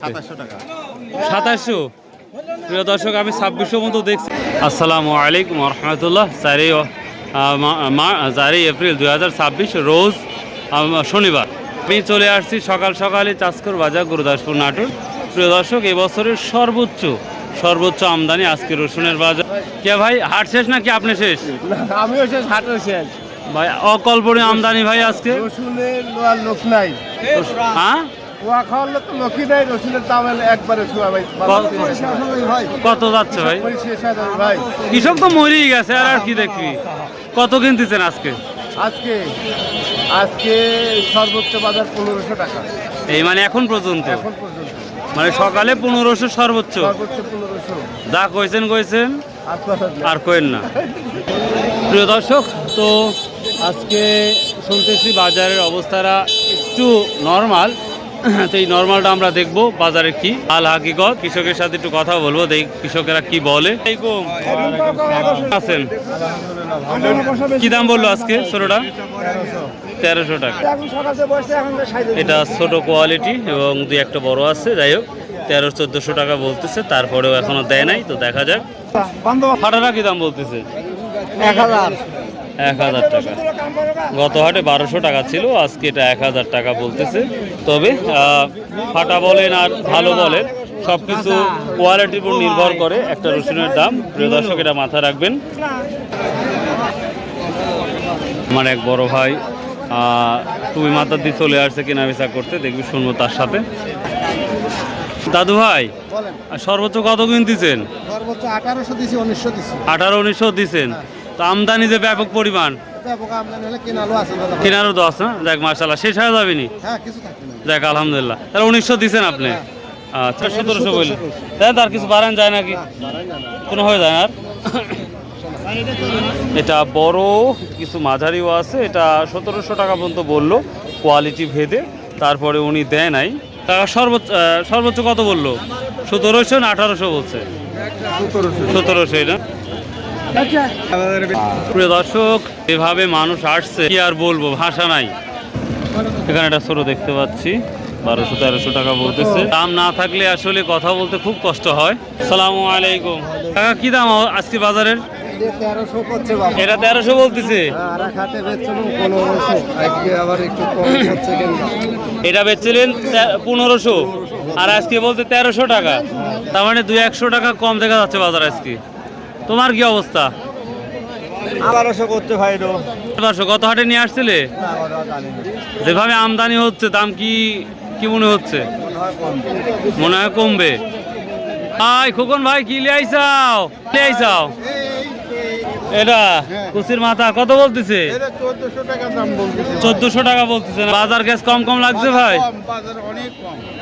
2700। প্রিয় দর্শক, আমি 2600 মতো দেখছি। আসসালামু আলাইকুম রহমতুল্লাহ। 4 এপ্রিল 2026 রোজ শনিবার। আমি চলে আসছি সকাল সকালে চাষকর বাজার, গুরুদাসপুর, নাটোর। প্রিয় দর্শক, এবছরের সর্বোচ্চ আমদানি আজকে রসুনের বাজার। কে ভাই, হাট শেষ নাকি আপনি শেষ? আমিও শেষ, হাটও শেষ ভাই। অকল্পনীয় আমদানি ভাই আজকে। রসুনের লোক নাই। হ্যাঁ, ওয়া খাওয়ার লোক তো লোকই নাই। রসুনের দাম একবারে ছোঁয়া ভাই। কত যাচ্ছে ভাই? ভাই কৃষক তো মরেই গেছে, আর কি দেখবি। কত কিনতেছেন আজকে? আজকে সর্বোচ্চ বাজার 1500 টাকা। এই মানে এখন পর্যন্ত? এখন পর্যন্ত মানে সকালে 1500 সর্বোচ্চ। 1500। যা কইছেন আর কইেন না। প্রিয় দর্শক, তো আজকে শুনতেছি বাজারের অবস্থাটা একটু নর্মাল। তো এই নর্মালটা আমরা দেখবো বাজারে কি হাল হাকিকত। কৃষকের সাথে একটু কথা বলবো, দেখ কৃষকেরা কি বলে। আছেন? কি দাম বললো আজকে ছোটটা? 1300 টাকা। এটা ছোট কোয়ালিটি এবং দুই একটা বড় আছে। যাই হোক, 1300-1400 টাকা বলতেছে, তারপরেও এখনো দেয় নাই। তো দেখা যাক। ফাটাটা কি দাম বলতেছে? 1000 টাকা। গত হাটে 1200 টাকা ছিল, আজকে এটা 1000 টাকা বলতেছে। তবে ফাটা বলেন আর ভালো বলেন, সব কিছু কোয়ালিটির উপর নির্ভর করে একটা রসুনের দাম। প্রিয় দর্শক, এটা মাথায় রাখবেন। আমার এক বড় ভাই তুমি মাথা দিয়ে চলে আসছে কেনা বেচা করতে, দেখবি শুনবো তার সাথে। দাদু ভাই, সর্বোচ্চ কত কিনতেছেন? সর্বোচ্চ 1800 দিছি, 1900 দিছি। 18-1900 দিছেন। তো আমদানি যে ব্যাপক পরিমাণ, কেনারও তো আছে না? দেখ মাশাআল্লাহ, শেষ হয়ে যাবে নি? দেখ আলহামদুলিল্লাহ। তাহলে 1900 দিচ্ছেন আপনি। আচ্ছা, 1700 বললেন। তাই তার কিছু বাড়ান যায় নাকি? কোনো হয়ে যায় না আর? এটা বড় কিছু মাঝারিও আছে। এটা 1700 টাকা পর্যন্ত বললো কোয়ালিটি ভেদে, তারপরে উনি দেয় নাই। টাকা সর্বোচ্চ কত বললো? 1700 না 1800 বলছে? 1700। এটা প্রিয় দর্শক, এভাবে মানুষ আসছে, কি আর বলবো, ভাষা নাই। এখানে একটা ছোট দেখতে পাচ্ছি, 1200-1300 টাকা বলতেছে। দাম না থাকলে আসলে কথা বলতে খুব কষ্ট হয়। আসসালামু আলাইকুম কাকা, কি দাম আজকে বাজারের? এটা 1300 বলতেছে। এটা বেচছিলেন 1500, আর আজকে বলতে 1300 টাকা। তার মানে 200-100 টাকা কম দেখা যাচ্ছে বাজার আজকে। তোমার কি অবস্থা? 1200 করতে ভাই। 1200 কত হাটে নিয়ে আসছিলে? যেভাবে আমদানি হচ্ছে, দাম কি মনে হচ্ছে? মনে হয় কমবে। ভাই খোকন ভাই, কি লিয়ে আইছাও? এটা কুচির মাথা কত বলতেছে? 1400 টাকা বলতেছে। বাজার গ্যাস কম লাগছে ভাই?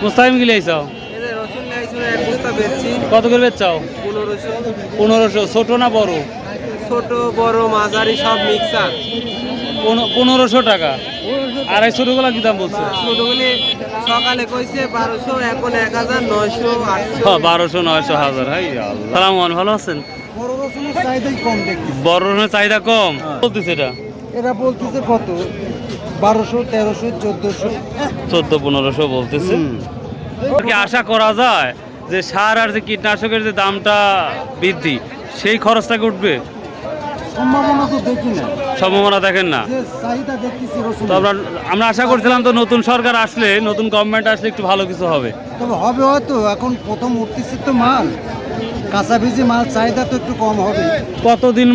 মুস্তাহিম কি লিয়ে আইছাও? কত করে বেচছাও? 1500। ছোট না বড়? ছোট বড় মাঝারি সব মিক্সার। 1500 টাকা। আর এই ছোটগুলা কি দাম বলছে? ছোটগুলি সকালে কইছে 1200, এখন 1900, 800। 1200, 900, 1000। হাই আল্লাহ। সালাম, ভালো আছেন? বড় রসুনের চাহিদাই কম দেখি। বড় রসুনের চাহিদা কম বলতেছে। এটা বলতেছে কত? 1200, 1300, 1400, 1400-1500 বলতেছে। কি আশা করা যায় যে সার আর যে কীটনাশকের যে দামটা বৃদ্ধি, সেই খরচটাকে উঠবে? সম্ভাবনা তো দেখি না। সম্ভাবনা দেখেন না? চাহিদা দেখতেছি রসুন। তো আমরা আশা করছিলাম তো নতুন সরকার আসলে, নতুন গভর্নমেন্ট আসলে একটু ভালো কিছু হবে। তবে হবে হয়তো। এখন প্রথম উঠতেছে তো মাল, কাঁচা ভিজি মাল, চাহিদা তো একটু কম হবে। কতদিন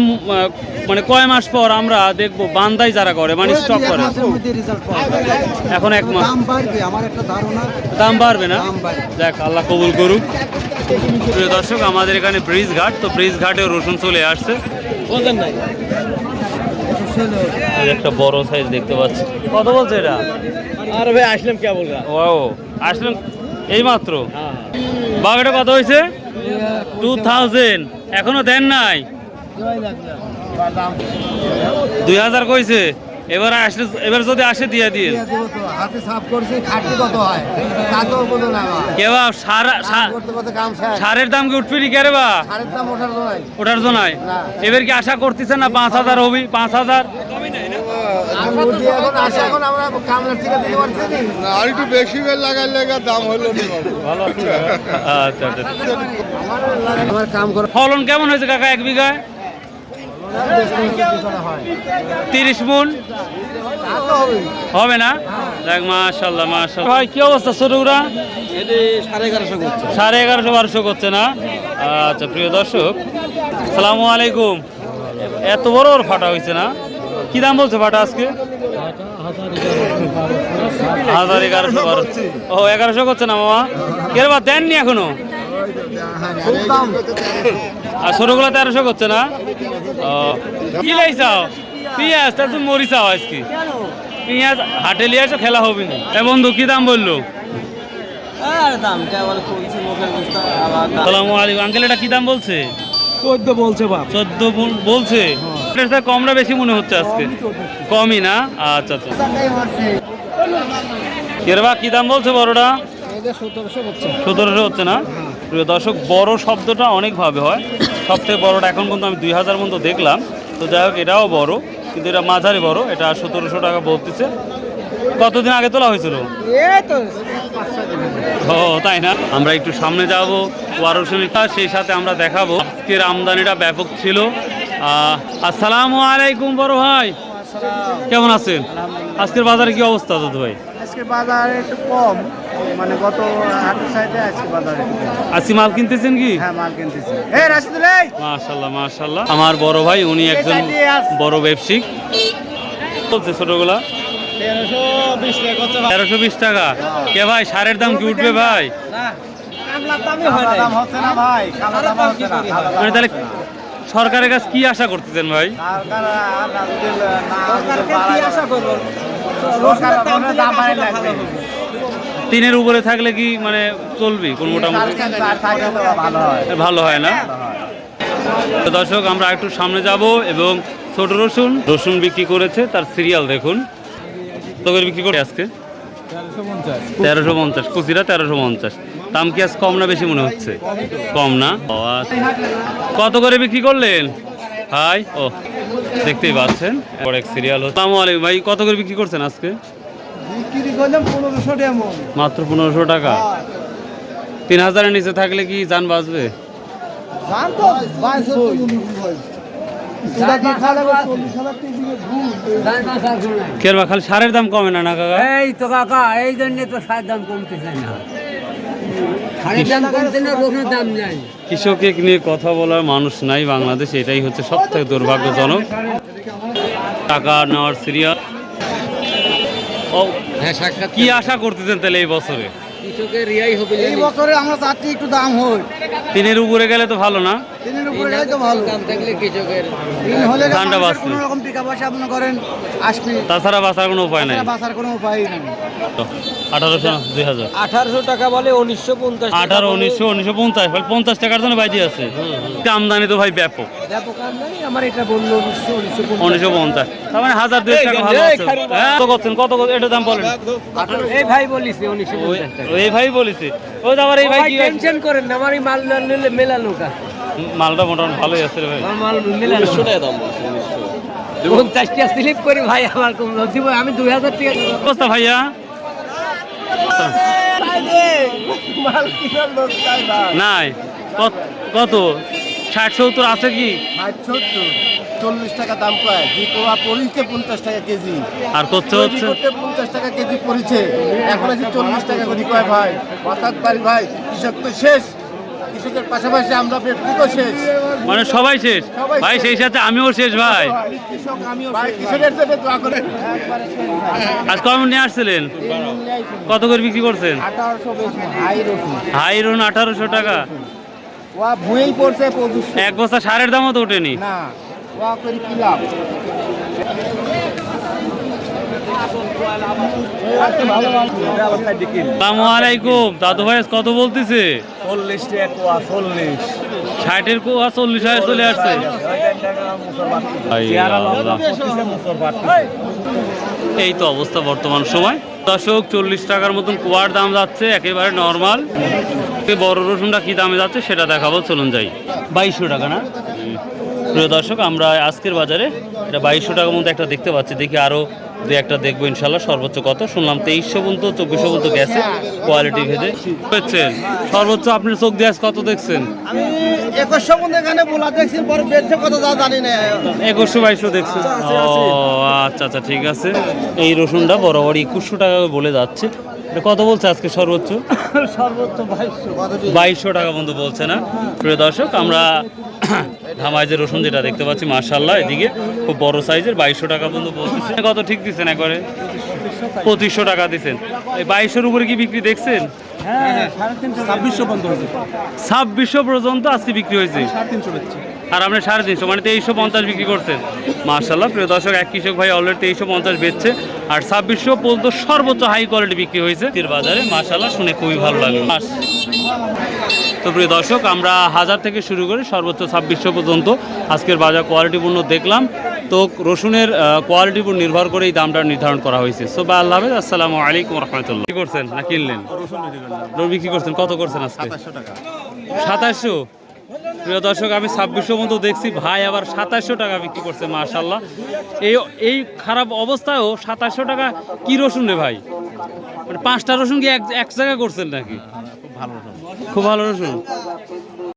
মানে কয় মাস পর আমরা দেখবো বান্দাই যারা করে, মানে স্টক করে? এখন 1 মাস। দাম বাড়বে আমার একটা ধারণা। দাম বাড়বে না? দাম বাড়বে। দেখ আল্লাহ কবুল করুক। প্রিয় দর্শক, আমাদের এখানে ব্রিজ ঘাট, তো ব্রিজ ঘাটেও রসুন চলে আসছে। একটা বড় সাইজ দেখতে পাচ্ছি। কত বলছে এটা? আরে ভাই আসলাম কে বলরা? ও আসলেন এই মাত্র? বাঘটা কত হয়েছে? 2000। এখনো দেন নাই? 2000 কইছে। এবার যদি আসে দিয়ে দিয়ে হাতে সাফ করছে। খাটতে কত হয় তাকেও বলো না। কেবা সারের দাম কি উঠবি কে রে? বা সারের দাম ওঠার জন্য এবার কি আশা করতেছেন না 5000 হবি? 5000 আর একটু বেশি বেল লাগার লেগে দাম হলো নি বাবু। আচ্ছা আচ্ছা। ফলন কেমন হয়েছে কাকা এক বিঘায়? 30 মণ হবে না? দেখ মাশাআল্লাহ মাশাআল্লাহ। ভাই কি অবস্থা ছোটগুড়া? 1150 করছে না? আচ্ছা প্রিয় দর্শক আসসালামু আলাইকুম। এত বড় বড় ফাটা হয়েছে না? কি দাম বলছে ফাটা আজকে? 1112। ও 1100 করছে না মামা? কের বা দেননি এখনো? আর ছোটগুলো 1300 করছে না? ও কি লাইছাও? পেঁয়াজ তা তুমি মরিচাও আজকে? পেঁয়াজ হাটে লিয়ে আসো খেলা হবে না। এ বন্ধু কি দাম বললো? আসসালামু আলাইকুম আঙ্কেল, এটা কি দাম বলছে? 14 বলছে বাপ। 14 বলছে। এটা কমরা বেশি মনে হচ্ছে আজকে? কমই না? আচ্ছা আচ্ছা। কেরবা কি দাম বলছে বড়টা? 1700 হচ্ছে না? প্রিয় দর্শক বড় শব্দটা অনেকভাবে হয়, সবথেকে বড়টা এখন পর্যন্ত আমি 2000 মতো দেখলাম। তো যাই হোক এটাও বড়, কিন্তু এটা মাঝারি বড়। এটা 1700 টাকা বলতেছে। কতদিন আগে তোলা হয়েছিল? ও তাই না? আমরা একটু সামনে যাব ওয়ারশনিটা, সেই সাথে আমরা দেখাবো আজকের আমদানিটা ব্যাপক ছিল। আসসালামু আলাইকুম বড় ভাই, কেমন আছেন? আজকের বাজারে কি অবস্থা দাদু ভাই? আজকে বাজারে একটু কম, মানে গত হাটের সাইডে আজকে বাজারে আজকে মাল কিনতেছেন কি? হ্যাঁ মাল কিনতেছি। এই রাশিদুল এই মাশাআল্লাহ মাশাআল্লাহ। আমার বড় ভাই উনি একজন বড় ব্যবসায়িক। বলছে ছোটগুলা 1320 টাকা। কে ভাই সারের দাম কি উঠবে ভাই? দাম হচ্ছে না ভাই, খালা দাম হচ্ছে না। মানে তাহলে সরকারের কাছে কি আশা করতেছেন ভাই? তিনের উপরে থাকলে কি মানে চলবে কোন মোটামুটি? ভালো হয় না? তো দর্শক আমরা একটু সামনে যাব এবং ছোট রসুন বিক্রি করেছে, তার সিরিয়াল দেখুন। কত করে বিক্রি করে আজকে? 1350। কুচিরা 1350। দাম কি আজ কম না বেশি মনে হচ্ছে? কম না? ও আচ্ছা। কত করে বিক্রি করলেন ভাই? ও দেখতেই পাচ্ছেন বড় এক সিরিয়াল হচ্ছে। আসসালামু আলাইকুম ভাই, কত করে বিক্রি করছেন আজকে? বিক্রি করলাম 1500 টাকা মন। মাত্র 1500 টাকা। 3000 এর নিচে থাকলে কি জান বাঁচবে? জান তো বাইস হই সুদা কি খালা 40000 টাকা দিয়ে কেরবা খালি সারের দাম কমে না না কাকা? এই তো কাকা, এই জন্য তো সার দাম কমতেছে না। সারের দাম কমতে না, রসুনের দাম নাই। কৃষককে নিয়ে কথা বলার মানুষ নাই বাংলাদেশে, এটাই হচ্ছে সব থেকে দুর্ভাগ্যজনক। টাকা নেওয়ার সিরিয়াল। ও কি আশা করতেছেন তাহলে এই বছরে? কৃষকের রিয়াই হবে। এই বছরে আমরা চাচ্ছি একটু দাম হয়। তিনের উপরে গেলে তো ভালো না? তিনের উপরে গেলে তো ভালো। দাম থাকলে কৃষকের তিন হলে ধানটা বাঁচবে। কোনো রকম টাকা পয়সা আপনি করেন আসবে, তাছাড়া বাঁচার কোনো উপায় নাই। বাঁচার কোনো উপায় নেই। 1800 2000 1800 টাকা বলে 1950। 18 1900 1950 ভাই 50 টাকার জন্য বাইজি আছে। আমদানি তো ভাই ব্যাপক। ব্যাপক আমদানি, আমার এটা বললো 1950। 1950 তার মানে 1000 টাকা ভালো আছে। হ্যাঁ কত করছেন? কত এটা দাম বলেন? এই ভাই বলিস 1950 টাকা। এই ভাই বলেছে। ওই তো আবার এই ভাই কি টেনশন করেন না, আমার এই মাল না নিলে মেলানো কা। মালটা মোটামুটি ভালোই আছে রে ভাই। আমার মাল মেলানো 1900 টাকা দাম বলছে। 50 টাকা স্লিপ করি ভাই, আমার কম দিব আমি 2000 টাকা। অবস্থা ভাইয়া মাল কিনার লোক চাই না। নাই কত 60 70 আছে কি? 60 40 টাকা দাম পায়, যে কোয়া পড়িছে 50 টাকা কেজি। আর করতে হচ্ছে 50 টাকা কেজি পড়িছে, এখন আছে 40 টাকা করে কয় ভাই। অর্থাৎ পারি ভাই কৃষক তো শেষ, কৃষকের পাশাপাশি আমরা ব্যক্তি তো শেষ, মানে সবাই শেষ ভাই, সেই সাথে আমিও শেষ ভাই। কৃষক আমিও ভাই, কৃষকের জন্য দোয়া করেন। আজ কম নিয়ে আসছিলেন? কত করে বিক্রি করছেন? 1800 বেশি হাই রসুন। হাই রুন 1800 টাকা। ওয়া ভুঁই পড়ছে 2500। এক বস্তা সারের দামও তো ওঠেনি। না ওয়া করে কি লাভ? আসসালামু আলাইকুম দাদু ভাই, কত বলতেছে? 40 টাকা কোয়া 40। 60-এর কোয়া 40 হাজার চলে আসছে। এই তো অবস্থা বর্তমান সময়। দর্শক 40 টাকার মতন কোয়ার দাম যাচ্ছে, একেবারে নর্মাল। বড় রসুনটা কি দামে যাচ্ছে সেটা দেখাবো, চলুন যাই। 2200 টাকা না? প্রিয় দর্শক, আমরা আজকের বাজারে এটা 2200 টাকার মধ্যে একটা দেখতে পাচ্ছি, দেখি আরও দু একটা দেখবো ইনশাল্লাহ। সর্বোচ্চ কত শুনলাম 2300 পর্যন্ত, 2400 পর্যন্ত গেছে কোয়ালিটি ভেদে। পেয়েছেন সর্বোচ্চ আপনার চোখ দিয়ে আজ কত দেখছেন? আমি 2100 মধ্যে এখানে বলা দেখছি, পরে বেচছে কত যা জানি না। 2100-2200 দেখছেন? ও আচ্ছা আচ্ছা, ঠিক আছে। এই রসুনটা বরাবর 2100 টাকা বলে যাচ্ছে। এটা কত বলছে আজকে সর্বোচ্চ? সর্বোচ্চ 2200 টাকা পর্যন্ত বলছে না? প্রিয় দর্শক, আমরা ধামাইজের রসুন যেটা দেখতে পাচ্ছি মাশাআল্লাহ, এদিকে খুব বড় সাইজের 2200 টাকা পর্যন্ত বলতেছে। কত ঠিক দিচ্ছেন একবারে? 2500 টাকা দিচ্ছেন। এই 2200-র উপরে কি বিক্রি দেখছেন? হ্যাঁ 2600 বন্ধ হয়েছে। 2600 পর্যন্ত আজকে বিক্রি হয়েছে। 350 বেচছি। আর আমরা 350, মানে 2350 বিক্রি করছেন। মাশাআল্লাহ, প্রিয় দর্শক, এক কৃষক ভাই অলরেডি 2350 বেচছে, আর 2600 পর্যন্ত সর্বোচ্চ হাই কোয়ালিটি বিক্রি হয়েছে এর বাজারে। মাশাআল্লাহ, শুনে খুবই ভালো লাগলো। তো প্রিয় দর্শক, আমরা 1000 থেকে শুরু করে সর্বোচ্চ 2600 পর্যন্ত আজকের বাজার কোয়ালিটিপূর্ণ দেখলাম। তো রসুনের কোয়ালিটির উপর নির্ভর করে এই দামটা নির্ধারণ করা হয়েছে। সো বা আল্লাহ হাফেজ, আসসালামু আলাইকুম রহমতুল্লাহ। কি করছেন না কিনলেন? রসুন বিক্রি করছেন, কত করছেন আজকে? 2700। প্রিয় দর্শক, আমি 2600 মতো দেখছি, ভাই আবার 2700 টাকা বিক্রি করছে। মাশাআল্লাহ, এই খারাপ অবস্থায়ও 2700 টাকা কি রসুন রে ভাই? মানে 5টা রসুন কি এক জায়গায় করছেন নাকি? খুব ভালো রসুন।